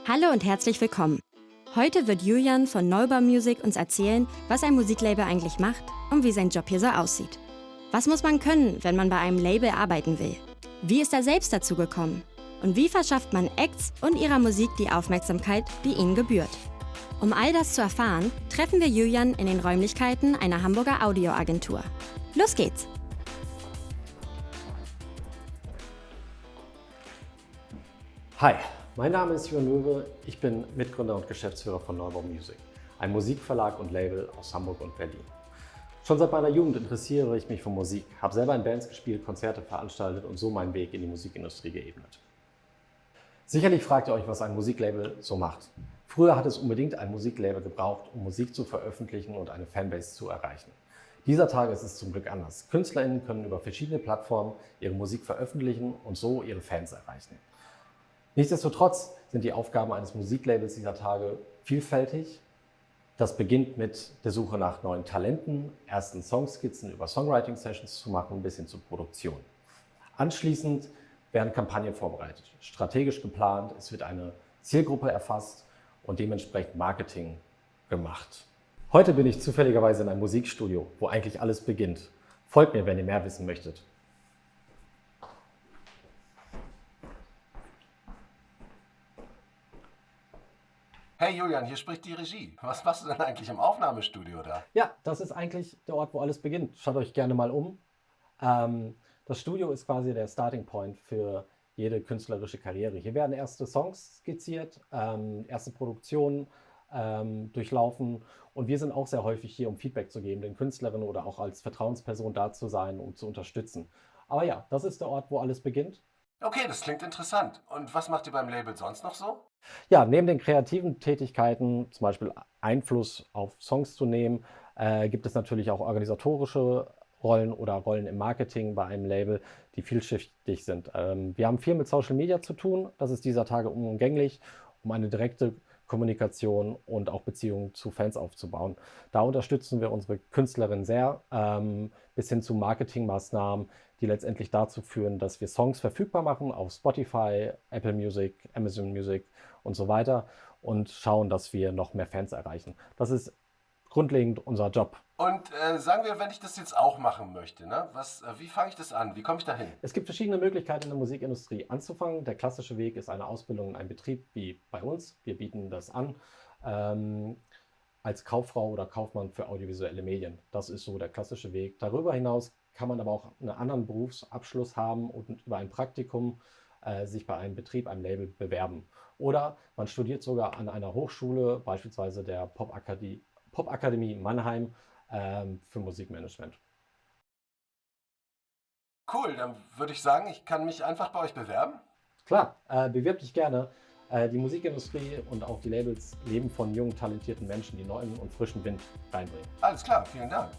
Hallo und herzlich willkommen. Heute wird Julian von Neubau Music uns erzählen, was ein Musiklabel eigentlich macht und wie sein Job hier so aussieht. Was muss man können, wenn man bei einem Label arbeiten will? Wie ist er selbst dazu gekommen? Und wie verschafft man Acts und ihrer Musik die Aufmerksamkeit, die ihnen gebührt? Um all das zu erfahren, treffen wir Julian in den Räumlichkeiten einer Hamburger Audioagentur. Los geht's! Hi, mein Name ist Jürgen Löwe, ich bin Mitgründer und Geschäftsführer von Neubau Music, einem Musikverlag und Label aus Hamburg und Berlin. Schon seit meiner Jugend interessiere ich mich für Musik, habe selber in Bands gespielt, Konzerte veranstaltet und so meinen Weg in die Musikindustrie geebnet. Sicherlich fragt ihr euch, was ein Musiklabel so macht. Früher hat es unbedingt ein Musiklabel gebraucht, um Musik zu veröffentlichen und eine Fanbase zu erreichen. Dieser Tage ist es zum Glück anders. KünstlerInnen können über verschiedene Plattformen ihre Musik veröffentlichen und so ihre Fans erreichen. Nichtsdestotrotz sind die Aufgaben eines Musiklabels dieser Tage vielfältig. Das beginnt mit der Suche nach neuen Talenten, ersten Songskizzen über Songwriting-Sessions zu machen, bis hin zur Produktion. Anschließend werden Kampagnen vorbereitet, strategisch geplant, es wird eine Zielgruppe erfasst und dementsprechend Marketing gemacht. Heute bin ich zufälligerweise in einem Musikstudio, wo eigentlich alles beginnt. Folgt mir, wenn ihr mehr wissen möchtet. Hey Julian, hier spricht die Regie. Was machst du denn eigentlich im Aufnahmestudio da? Ja, das ist eigentlich der Ort, wo alles beginnt. Schaut euch gerne mal um. Das Studio ist quasi der Starting Point für jede künstlerische Karriere. Hier werden erste Songs skizziert, erste Produktionen durchlaufen und wir sind auch sehr häufig hier, um Feedback zu geben, den Künstlerinnen oder auch als Vertrauensperson da zu sein, um zu unterstützen. Aber ja, das ist der Ort, wo alles beginnt. Okay, das klingt interessant. Und was macht ihr beim Label sonst noch so? Ja, neben den kreativen Tätigkeiten, zum Beispiel Einfluss auf Songs zu nehmen, gibt es natürlich auch organisatorische Rollen oder Rollen im Marketing bei einem Label, die vielschichtig sind. Wir haben viel mit Social Media zu tun. Das ist dieser Tage unumgänglich, um eine direkte Kommunikation und auch Beziehungen zu Fans aufzubauen. Da unterstützen wir unsere Künstlerinnen sehr, bis hin zu Marketingmaßnahmen, die letztendlich dazu führen, dass wir Songs verfügbar machen auf Spotify, Apple Music, Amazon Music und so weiter und schauen, dass wir noch mehr Fans erreichen. Das ist grundlegend unser Job. Und sagen wir, wenn ich das jetzt auch machen möchte, ne? Wie fange ich das an? Wie komme ich da hin? Es gibt verschiedene Möglichkeiten in der Musikindustrie anzufangen. Der klassische Weg ist eine Ausbildung in einem Betrieb wie bei uns. Wir bieten das an als Kauffrau oder Kaufmann für audiovisuelle Medien. Das ist so der klassische Weg. Darüber hinaus kann man aber auch einen anderen Berufsabschluss haben und über ein Praktikum sich bei einem Betrieb, einem Label bewerben. Oder man studiert sogar an einer Hochschule, beispielsweise der Popakademie Mannheim, für Musikmanagement. Cool, dann würde ich sagen, ich kann mich einfach bei euch bewerben. Klar, bewirb dich gerne. Die Musikindustrie und auch die Labels leben von jungen, talentierten Menschen, die neuen und frischen Wind reinbringen. Alles klar, vielen Dank.